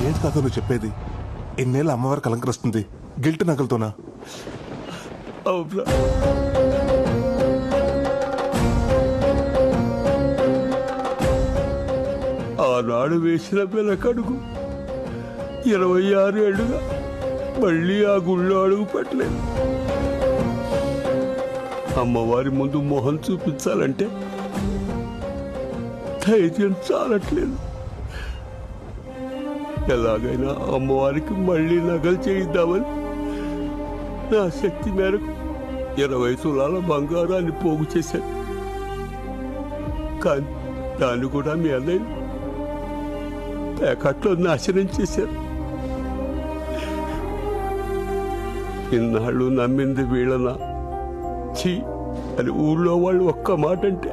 ఏంటి తాత నువ్వు చెప్పేది? ఎన్నేళ్ళ అమ్మవారికి అలంకరిస్తుంది గిల్ట్ నగలతోనా? అవునా? ఆనాడు వేసిన వెనకడుగు 26 ఏళ్లుగా మళ్ళీ ఆ గుళ్ళో అడుగు పెట్టలేదు. అమ్మవారి ముందు మొహం చూపించాలంటే ధైర్యం చాలట్లేదు. ఎలాగైనా అమ్మవారికి మళ్ళీ నగలు చేయిద్దామని నా శక్తి మేరకు 20 తులాల బంగారాన్ని పోగు చేశాను. కానీ దాన్ని కూడా మీ అన్నయ్య ప్యాకెట్లో నాశనం చేశారు. ఇన్నాళ్ళు నమ్మింది వీళ్ళనా ఛీ అని ఊళ్ళో వాళ్ళు ఒక్క మాట అంటే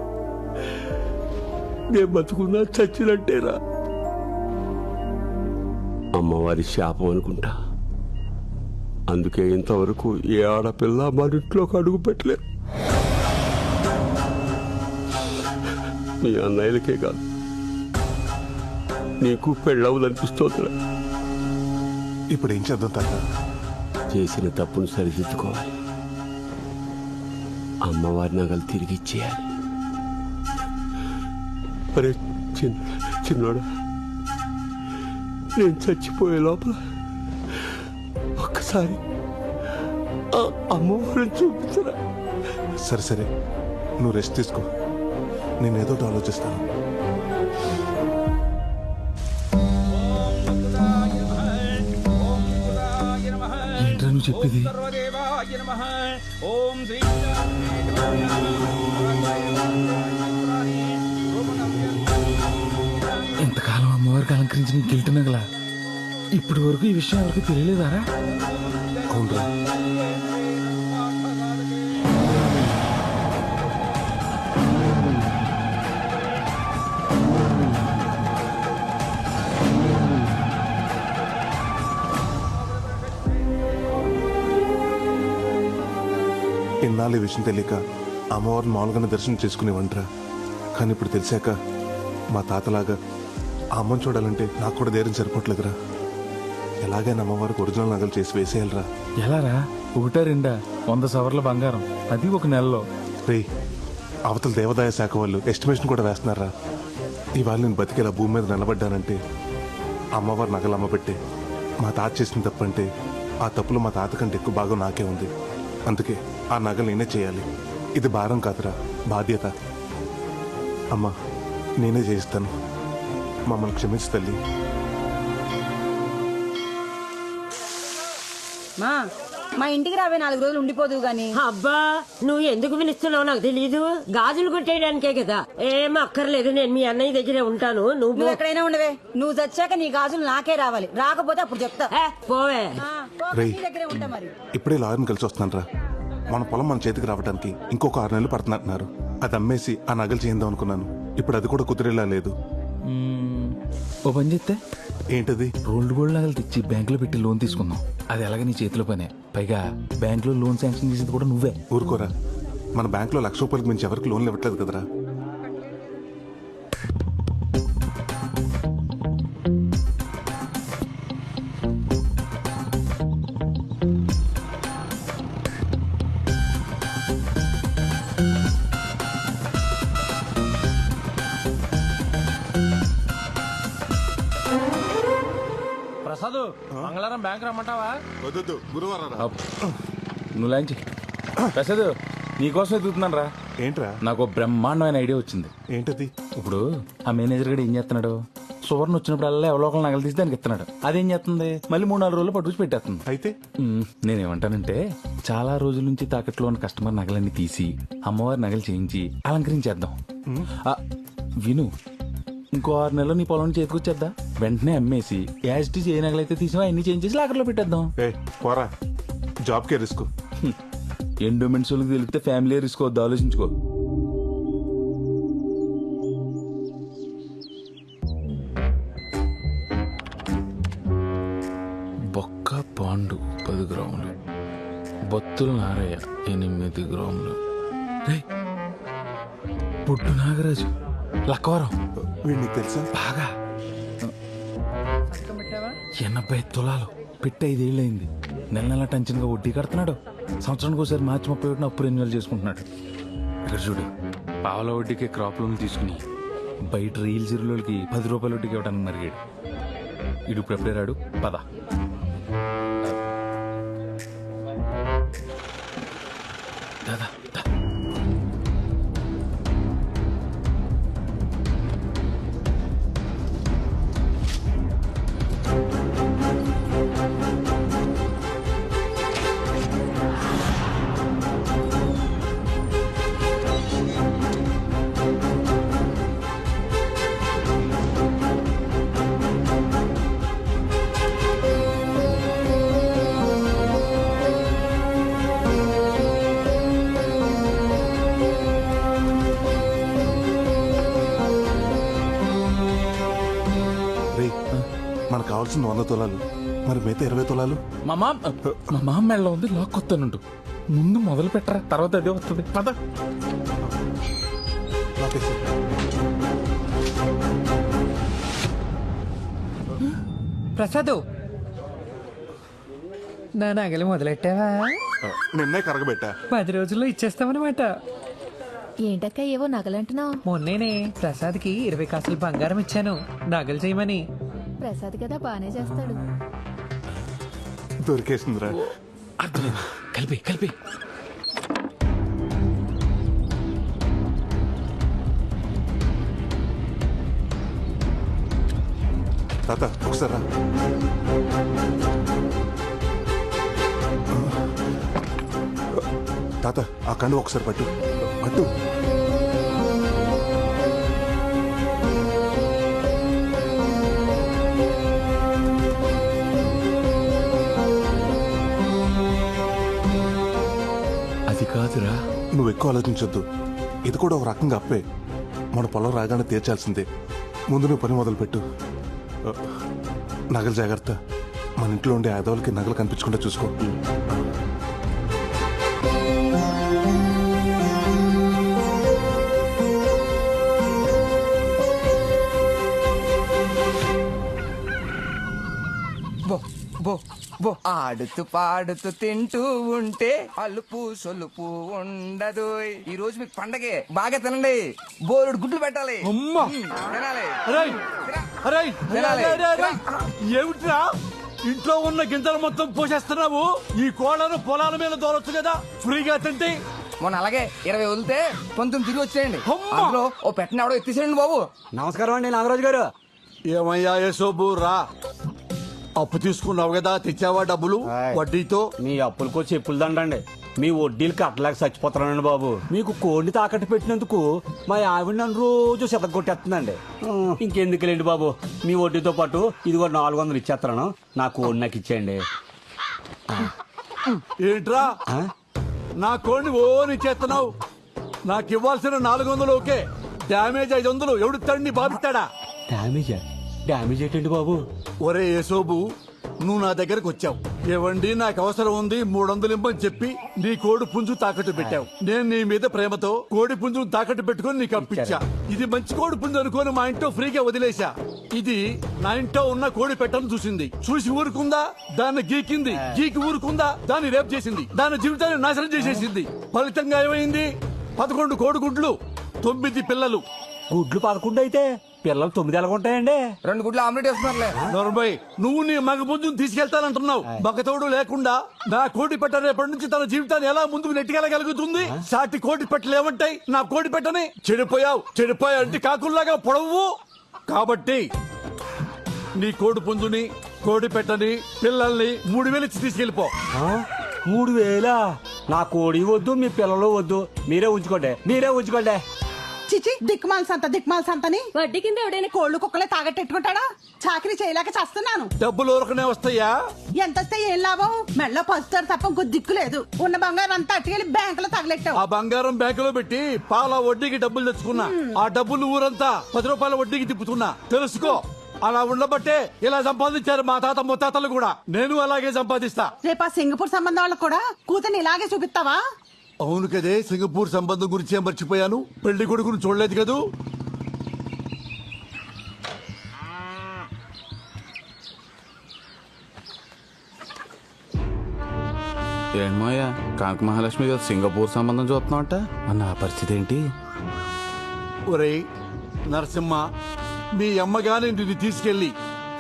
నేను బతుకున్నా చచ్చినట్టేరా. అమ్మవారి శాపం అనుకుంటా. అందుకే ఇంతవరకు ఏ ఆడపిల్ల మన ఇంట్లోకి అడుగు పెట్టలేదు. మీ అన్నయ్యలకే కాదు, నీకు పెళ్ళవుదనిపిస్తోందిరా. ఇప్పుడు ఏం చేద్దాం తాత? చేసిన తప్పును సరిదిద్దుకోవాలి. అమ్మవారి నగలు తిరిగి ఇచ్చేయాలి. అరే చిన్నోడా, నేను చచ్చిపోయే లోపల ఒక్కసారి అమ్మవారిని చూపించరా. సరే సరే, నువ్వు రెస్ట్ తీసుకో, నేను ఏదో ఒకటి ఆలోచిస్తాను. ఏంట్రా నువ్వు చెప్పేది? ఇంతకాలం అమ్మవారికి అలంకరించిన గిల్ట్ నగలా ఇప్పటి వరకు ఈ విషయం ఎవరికి తెలియలేదారా? అవునరా. ఇన్నాళ్ళు ఈ విషయం తెలియక అమ్మవారిని మామూలుగానే దర్శనం చేసుకునేవంటరా. కానీ ఇప్పుడు తెలిసాక మా తాతలాగా ఆ అమ్మని చూడాలంటే నాకు కూడా ధైర్యం సరిపోవట్లేదురా. ఎలాగైనా అమ్మవారికి ఒరిజినల్ నగలు చేసి వేసేయాలరా. ఎలారా? 1-2 100 సవర్ల బంగారం, అది ఒక నెలలో. రే, అవతల దేవాదాయ శాఖ వాళ్ళు ఎస్టిమేషన్ కూడా వేస్తున్నారా. ఇవాళ నేను బతికేలా భూమి మీద నిలబడ్డానంటే అమ్మవారి నగలు అమ్మబెట్టే. మా తాత చేసిన తప్పు అంటే ఆ తప్పులో మా తాత కంటే ఎక్కువ భాగం నాకే ఉంది. అందుకే ఆ నగలు నేనే చేయాలి. ఇది భారం కాదురా, బాధ్యత. అమ్మా, నేనే చేయిస్తాను. మమ్మల్ని క్షమించు తల్లి. మా ఇంటికి రావే 4 రోజులు ఉండిపోదు గాని. అబ్బా, నువ్వు ఎందుకు పిలుస్తున్నావు నాకు తెలీదు. గాజులు కొట్టేయడానికే కదా. ఏం అక్కర్లేదు, నేను మీ అన్నయ్య దగ్గరే ఉంటాను. నువ్వు ఎక్కడైనా ఉండవే. నువ్వు చచ్చాక నీ గాజులు నాకే రావాలి. రాకపోతే అప్పుడు చెప్తా. పోవే. దగ్గరే ఉంటా మరి. ఇప్పుడే లాయర్ని కలిసి వస్తున్నాను రా. మన పొలం మన చేతికి రావడానికి ఇంకొక 6 నెలలు పడుతున్నట్టున్నారు. అది అమ్మేసి ఆ నగలు చేద్దాం అనుకున్నాను. ఇప్పుడు అది కూడా కుదిరేలా లేదు. ఓ పని చేస్తే ఏంటది? రోల్డ్ గోల్డ్ నగలు తెచ్చి బ్యాంకులో పెట్టి లోన్ తీసుకుందాం. అది ఎలాగ నీ చేతిలో పనే. పైగా బ్యాంకులో లోన్ శాంక్షన్ చేసేది కూడా నువ్వే. ఊరుకోరా, మన బ్యాంకులో 1,00,000 రూపాయలకు మించి ఎవరికి లోన్లు ఇవ్వట్లేదు కదరా. ప్రసాద్, మంగళవారం బ్యాంక్ రమ్మంటావా? వద్దు, గురువారం. నువ్వు లాంచి ప్రసాద్, నీకోసం ఎదుగుతున్నాను రా. ఏంట్రా? నాకు బ్రహ్మాండమైన ఐడియా వచ్చింది. ఏంటది? ఇప్పుడు ఆ మేనేజర్ గడు ఏం చేస్తున్నాడు? సువర్ణ వచ్చినప్పుడల్లా ఎవరో ఒకరు నగలు తీసి దానికి ఇస్తున్నాడు. అదేం చేస్తుంది? మళ్ళీ 3-4 రోజులు పట్టుకు పెట్టేస్తుంది. అయితే నేనేమంటానంటే, చాలా రోజుల నుంచి తాకట్లో ఉన్న కస్టమర్ నగలన్నీ తీసి అమ్మవారి నగలు చేయించి అలంకరించేద్దాం. విను, ఇంకో 6 నెలలు నీ పొలం చేతికొచ్చేద్దా. వెంటనే అమ్మేసి యాజిటీ ఏ నగలైతే తీసినా అన్ని చేంజ్ చేసి లాకర్లో పెట్టేద్దాం. పోరా, జాబ్కే రిస్క్. ఎండోమెంట్స్ వాళ్ళకి తెలిస్తే ఫ్యామిలీ రిస్క్ వద్దు, ఆలోచించుకో. బొక్క పాండు 10 గ్రాములు, బొత్తుల నారయ్య 8 గ్రాములు, పుట్టు నాగరాజు లక్కవరం. వీడికి తెలుసా? బాగా 80 తులాలు పెట్టి 5 ఏళ్ళు అయింది. నెల నెల టెన్షన్గా వడ్డీ కడుతున్నాడు. సంవత్సరానికి ఒకసారి మార్చి 31 అప్పు రెన్యువల్ చేసుకుంటున్నాడు. ఇక్కడ చూడు, పావుల వడ్డీకి క్రాప్ లోన్ తీసుకుని బయట రీల్ జీరోలకి 10 రూపాయల వడ్డీకి ఇవ్వడానికి మరిగాడు. ఇడు ఇప్పుడు ఎప్పుడే రాడు. పద. దాదా దా. మనకు కావాల్సిన 100 తులాలు, మరి మిగతా 20 తులాలు? మా మామ మెళ్ళ ఉంది, లాక్కొత్తానుండు. ముందు మొదలు పెట్టరా, తర్వాత అదే వస్తుంది. పద. నాకేసి. ప్రసాద్, నా నగలు మొదలెట్టావా? నిన్నే కరగబెట్టా. 10 రోజుల్లో ఇచ్చేస్తామన్నమాట. ఏంటక్క ఏవో నగలంటున్నావు? మొన్నేనే ప్రసాద్కి 20 కాసులు బంగారం ఇచ్చాను నగలు చేయమని. ప్రసాద్ కదా బానే చేస్తాడు. దొరికేసిందిరా. అర్థమైంది. కలిపి కలిపి. తాత ఒకసారి రా. తాత ఆ కండు ఒకసారి పట్టు పట్టు. అది కాదురా. నువ్వు ఎక్కువ ఆలోచించొద్దు. ఇది కూడా ఒక రకంగా అప్పే. మన పొలం రాగానే తీర్చాల్సిందే. ముందు నువ్వు పని మొదలుపెట్టు. నగలు జాగ్రత్త. మన ఇంట్లో ఉండే ఆదవులకి నగలు కనిపించకుండా చూసుకో. ఆడుతూ పాడుతూ తింటూ ఉంటే అలుపు సొలుపు ఉండదు. ఈ రోజు మీకు పండగే, బాగా తినండి. బోరుడు గుడ్లు పెట్టాలి. తినాలి. తినాలి. ఏమిట్రా ఇంట్లో ఉన్న గింజలు మొత్తం పోసేస్తున్నావు? ఈ కోళ్ళను పొలాల మీద దోలొచ్చు కదా, ఫ్రీగా తింటే. మొన్న అలాగే 20 వదిలితే 19 తిరిగి వచ్చేయండి. అందులో ఓ పెట్టిన ఎవడో ఎత్తిసేయండి బాబు. నమస్కారం అండి నాగరాజు గారు. ఏమయ్యా యశోబు రా. అప్పు తీసుకున్నావు కదా, తెచ్చావా డబ్బులు వడ్డీతో? మీ అప్పులకో చెప్పులు దండండి. మీ వడ్డీలు కట్టలేక చచ్చిపోతానండి బాబు. మీకు కోడిని తాకట్టు పెట్టినందుకు మా ఆవిడ నన్ను రోజు కొట్టేస్తుందండి. ఇంకెందుకులేండి బాబు, మీ వడ్డీతో పాటు ఇదిగో 400 ఇచ్చేస్తాను. నా కోడి నాకు ఇచ్చేయండి. ఏంట్రా నా కోడిని ఓని ఇచ్చేస్తున్నావు? నాకు ఇవ్వాల్సిన 400 ఓకే, డ్యామేజ్ 500 ఎవడు తండ్రి బాధిస్తాడా? డ్యామేజ్ ఏంటండి బాబు? ఒరే యేసోబు, నువ్వు నా దగ్గరకు వచ్చావు. ఏవండి నాకు అవసరం ఉంది 300 ఇమ్మని చెప్పి నీ కోడి పుంజు తాకట్టు పెట్టావు. నేను నీ మీద ప్రేమతో కోడి పుంజును తాకట్టు పెట్టుకుని నీకు అప్పించా. ఇది మంచి కోడి పుంజు అనుకోని మా ఇంట్లో ఫ్రీగా వదిలేశా. ఇది నా ఇంట్లో ఉన్న కోడి పెట్టను చూసింది, చూసి ఊరుకుందా? దాన్ని గీకింది, గీకి ఊరుకుందా? దాన్ని రేపు చేసింది, దాని జీవితాన్ని నాశనం చేసేసింది. ఫలితంగా ఏమైంది? 11 కోడిగుడ్లు, 9 పిల్లలు. గుడ్లు 11 అయితే పిల్లలు 9 ఎలాగుంటాయండి? 2 గుడ్లు ఆమ్లెట్ వేస్తున్నారులే. నోర్మై, నువ్వు నీ మగ పుంజును తీసుకెళ్తానంటున్నావు. మగతోడు లేకుండా నా కోడి పెట్ట రేపటి నుంచి తన జీవితాన్ని ఎలా ముందుకు నెట్టుకెళ్ళగలుగుతుంది? సాటి కోడి పెట్టలు ఏమంటాయి నా కోడి పెట్టని? చెడిపోయా అంటే కాకుల్లాగా పొడవు. కాబట్టి నీ కోడి పుంజుని, కోడి పెట్టని, పిల్లల్ని 3000 ఇచ్చి తీసుకెళ్లిపో. 3000? నా కోడి వద్దు, మీ పిల్లలు వద్దు. మీరే ఉంచుకోండి. చిచి దిక్మాల్ సంతని వడ్డీ కింద ఎవడైనా కోళ్లు కుక్కలే తాగట్టెట్టుకుంటాడా? చాకరీ చేయలేక చేస్తున్నాను. డబ్బులు ఊరకనే వస్తాయా? ఎంత వస్తే ఏం లాభం? మెడలో పసుతారు తప్ప ఇంకో దిక్కు లేదు. ఉన్న బంగారం అంతా అట్టుకెళ్ళి బ్యాంకులో తగలెట్టావు. ఆ బంగారం బ్యాంకులో పెట్టి పాల వడ్డీకి డబ్బులు తెచ్చుకున్నా. ఆ డబ్బులు ఊరంతా 10 రూపాయల వడ్డీకి తిప్పుతున్నా. తెలుసుకో. అలా ఉండబట్టే ఇలా సంపాదించారు మా తాత ముత్తాతలు కూడా. నేను అలాగే సంపాదిస్తా. రేపు ఆ సింగపూర్ సంబంధం వాళ్ళకు కూడా కూతుర్ని ఇలాగే చూపిస్తావా? అవును కదే, సింగపూర్ సంబంధం గురించి మర్చిపోయాను. పెళ్లి కొడుకును చూడలేదు కదూ. ఏమోయ్యా కాంక మహాలక్ష్మి గారు సింగపూర్ సంబంధం చూస్తున్నావుట నా పరిస్థితి ఏంటి? ఒరేయ్ నరసింహ, మీ అమ్మగాని నిన్ను తీసుకెళ్లి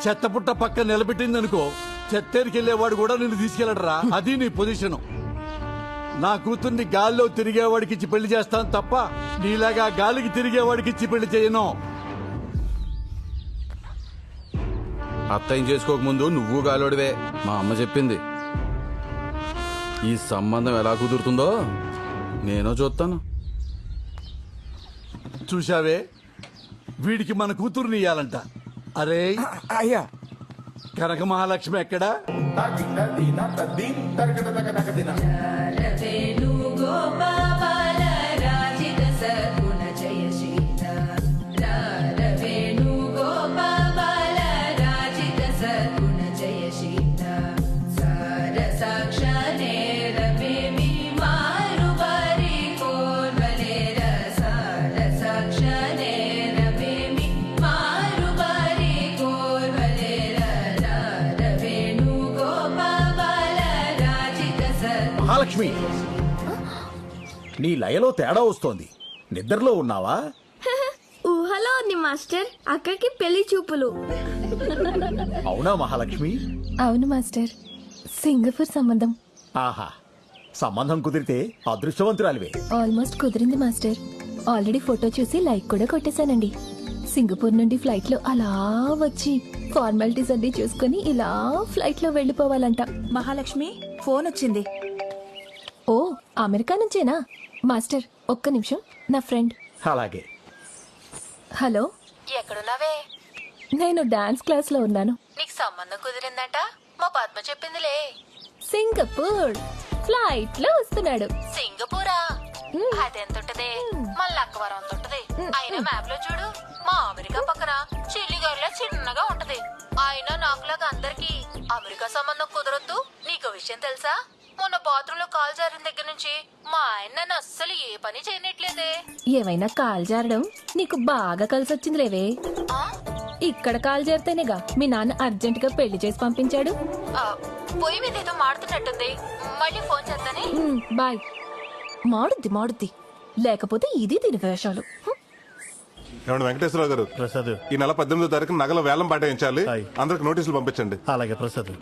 చెత్తపుట్ట పక్క నిలబెట్టిందనుకో, చెత్తేరికెళ్లేవాడు కూడా నిన్ను తీసుకెళ్ళడరా. అది నీ పొజిషను. నా కూతుర్ని గాల్లో తిరిగేవాడికి ఇచ్చి పెళ్లి చేస్తాను తప్ప నీలాగా గాలికి తిరిగేవాడికి ఇచ్చి పెళ్లి చేయను. అత్తయ్యం చేసుకోకముందు నువ్వు గాలోడివే. మా అమ్మ చెప్పింది. ఈ సంబంధం ఎలా కుదురుతుందో నేను చూస్తాను. చూశావే, వీడికి మన కూతుర్ని ఇయ్యాలంట. అరే అయ్యా, కనక మహాలక్ష్మి ఎక్కడా? మహాలక్ష్మి, నీ లయలో తేడా వస్తోంది. నిద్రలో ఉన్నావా? ఊహలో ఉంది మాస్టర్. అక్కకి పెళ్లి చూపులు. అవునా మహాలక్ష్మి? అవును మాస్టర్, సింగపూర్ సంబంధం. ఆహా, సంబంధం కుదిరితే అదృష్టవంతురాలివే. ఆల్మోస్ట్ కుదిరింది మాస్టర్. ఆల్రెడీ ఫోటో చూసి లైక్ కూడా కొట్టేశానండి. సింగపూర్ నుండి ఫ్లైట్ లో అలా వచ్చి ఫార్మాలిటీస్ అన్ని చూసుకుని ఇలా ఫ్లైట్ లో వెళ్ళిపోవాలంట. మహాలక్ష్మి, ఫోన్ వచ్చింది. ఓ, అమెరికా నుంచేనా? మాస్టర్ ఒక్క నిమిషం, నా ఫ్రెండ్. అలాగే. హలో, ఎక్కడున్నావే? నేను డాన్స్ క్లాస్ లో ఉన్నాను. నీకు సంబంధం కుదిరిందంట మా పద్మ చెప్పిందిలే. సింగపూర్ ఫ్లైట్ లో వస్తున్నాడు. సింగపూరా? అదెంతుంటది? మన లక్కవరం అంత ఉంటది. అయినా మ్యాప్ లో చూడు, మా అమెరికా పక్కన చిల్లిగారిలా చిన్నగా ఉంటది. అయినా నాకులాగా అందరికి అమెరికా సంబంధం కుదరొద్దు. నీకు విషయం తెలుసా? మొన్న బాత్రూమ్ లో కాల్ జారిన దగ్గర నుంచి మా ఆయన నన్ను అస్సలు ఏ పని చేయనట్లేదే. ఏమైనా కాల్ జారడం నీకు బాగా కలిసి వచ్చింది లేవే. ఇక్కడ కాల్ జారితేనేగా మీ నాన్న అర్జెంట్ గా పెళ్లి చేసి పంపించాడు. పోయి మీద ఏదో మాడుతున్నట్టుంది. మళ్ళీ ఫోన్ చేస్తానే. బాయ్. మాడుద్ది లేకపోతే ఇది దీని వేషాలు. ఏమండి వెంకటేశ్వరరావు గారు, ప్రసాద్, ఈ నెల 18వ తారీఖు నగల వేలం పాటించాలి. అందరికి నోటీసులు పంపించండి. అలాగే ప్రసాద్.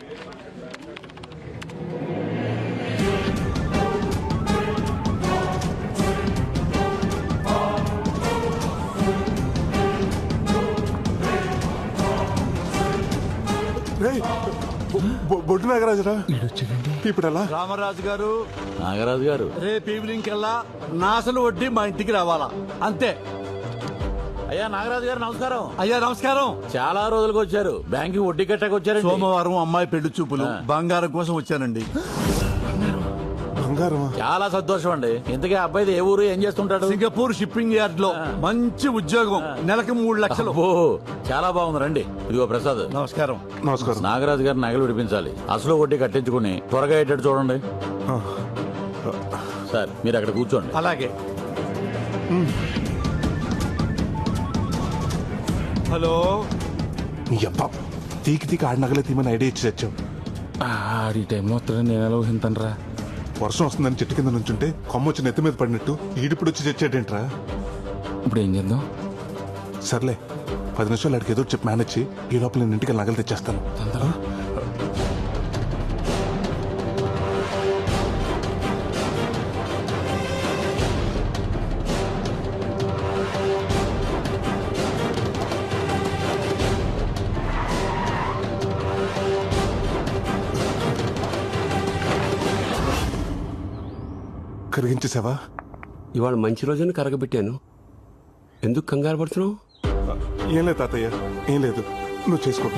బొడ్డు నాగరాజురా, ఇప్పుడు ఎలా? రామరాజు గారు, నాగరాజు గారు, రేపు ఈవినింగ్ కల్లా నాసలు వడ్డీ మా ఇంటికి రావాలా, అంతే. అయ్యా నాగరాజు గారు నమస్కారం. అయ్యా నమస్కారం. చాలా రోజులకు వచ్చారు. బ్యాంకి వడ్డీ కట్టకు వచ్చారు. సోమవారం అమ్మాయి పెళ్లి చూపులు, బంగారం కోసం వచ్చానండి. బంగారమా? చాలా సంతోషం అండి. ఇంతకీ అబ్బాయి ఏ ఊరు, ఏం చేస్తుంటాడు? సింగపూర్ షిప్పింగ్ యార్డ్ లో మంచి ఉద్యోగం, నెలకు 3 లక్షలు. ఓ, చాలా బాగుంది. రండి. ఇదిగో ప్రసాద్. నమస్కారం. నమస్కారం. నాగరాజు గారు నగలు విడిపించాలి. అసలు వడ్డీ కట్టించుకుని త్వరగా అయ్యేటట్టు చూడండి. సార్, మీరు అక్కడ కూర్చోండి. అలాగే. హలో. నీ అబ్బా, తీకి ఆడి నగలే తీమని ఐడియా ఇచ్చి తెచ్చావు. ఆడి టైంలో వస్తాడని నేను ఎలా ఊహింతానరా? వర్షం వస్తుందని చెట్టు కింద నుంచుంటే కొమ్మ వచ్చి నెత్తి మీద పడినట్టు ఈడిప్పుడు వచ్చి తెచ్చాడేంట్రా? ఇప్పుడు ఏం చేద్దాం? సర్లే, 10 నిమిషాలు అడిగి ఏదో చెప్పి మేనేజ్ చేయి. ఈ లోపల నేను ఇంటికి నగలు తెచ్చేస్తాను. కరిగించేసావా? ఇవాళ మంచి రోజున కరగబెట్టాను. ఎందుకు కంగారు పడుతున్నావు? ఏం లేదు తాతయ్య, ఏం లేదు. నువ్వు చేసుకో.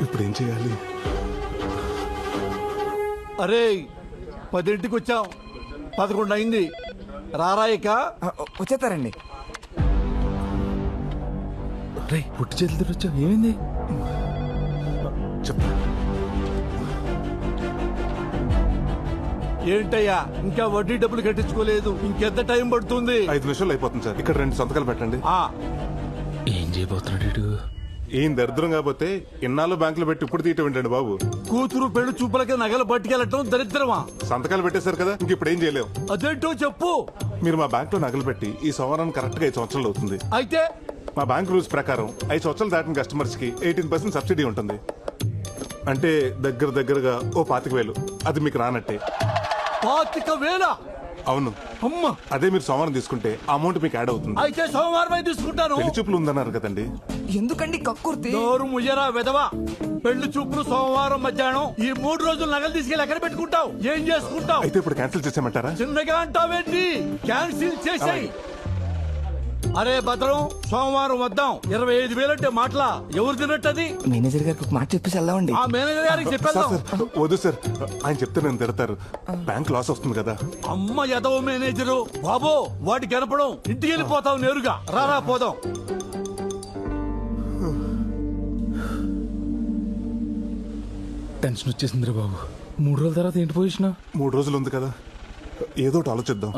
ఇప్పుడు ఏం చేయాలి? అరే, 10ంటికి వచ్చాం, 11 అయింది. రారాయిక వచ్చేస్తారండి. రే, పుట్టి చేతులు తెరొచ్చావు, ఏమైంది? చెప్పు. ఏంటయ్యా, ఇంకా వడ్డీ డబ్బులు కట్టించుకోలేదు? ఇంకెంత టైం పడుతుంది? 5 నిమిషాలు అయిపోతుంది సార్. ఇక్కడ 2 సంతకాలు పెట్టండి. ఏం చేయబోతున్నాడు? ఏం దరిద్రం కాకపోతే ఇన్నాళ్ళు బ్యాంకులో పెట్టి ఇప్పుడు తీయటం ఏంటండి బాబు? కూతురు పెళ్లి చూపులకి నగలు పట్టుకెళ్ళటం దరిద్రమా? సంతకాలు పెట్టేశారు కదా, ఇంక ఇప్పుడు ఏం చేయలేవు. అదేంటో చెప్పు. మీరు మా బ్యాంక్ లో నగలు పెట్టి ఈ సంవత్సరం కరెక్ట్ గా 5 సంవత్సరాలు అవుతుంది. అయితే మా బ్యాంక్ రూల్స్ ప్రకారం 5 సంవత్సరాలు దాటిన కస్టమర్స్ కి 18% సబ్సిడీ ఉంటుంది. అంటే దగ్గరగా ఓ 25,000. అది మీకు రానట్టే. 25,000? అవును. అమ్మ, అదే మీరు సోమవారం తీసుకుంటే ఆ అమౌంట్ మీకు యాడ్ అవుతుంది. అయితే సోమవారం తీసుకుంటాను. పెళ్లి చూపులు ఉందన్నారు కదండి. ఎందుకండి కక్కుర్తి? నోరు ముయ్యరా వెదవా. పెళ్లి చూపులు సోమవారం మధ్యాహ్నం. ఈ 3 రోజులు నగలు తీసుకెళ్ళి ఎక్కడ పెట్టుకుంటావు? ఏం చేసుకుంటావు? అయితే ఇప్పుడు క్యాన్సిల్ చేసేయమంటారా? చిన్నగా అంటావేంటి? క్యాన్సిల్ చేసేయ్. అరే భద్రం, సోమవారం వద్దాం. 25,000 అంటే మాటలా? ఎవరు తినట్టది? మేనేజర్ గారికి ఒక మాట చెప్పేసి వెళ్దామండి. ఆ మేనేజర్ గారికి చెప్పేద్దాం. సార్, వద్దు సార్, ఆయన చెప్తే నేను తిడతారు. బ్యాంక్ లాస్ వస్తుంది కదా. అమ్మ ఎదవ మేనేజరు బాబో, వాటి కనపడం. ఇంటికి వెళ్ళిపోతావు నేరుగా. రారా పోదాం. టెన్షన్ వచ్చేసిందిరా బాబు. 3 రోజుల తర్వాత ఏంటి పొజిషన్? 3 రోజులు ఉంది కదా, ఏదో ఒకటి ఆలోచిద్దాం.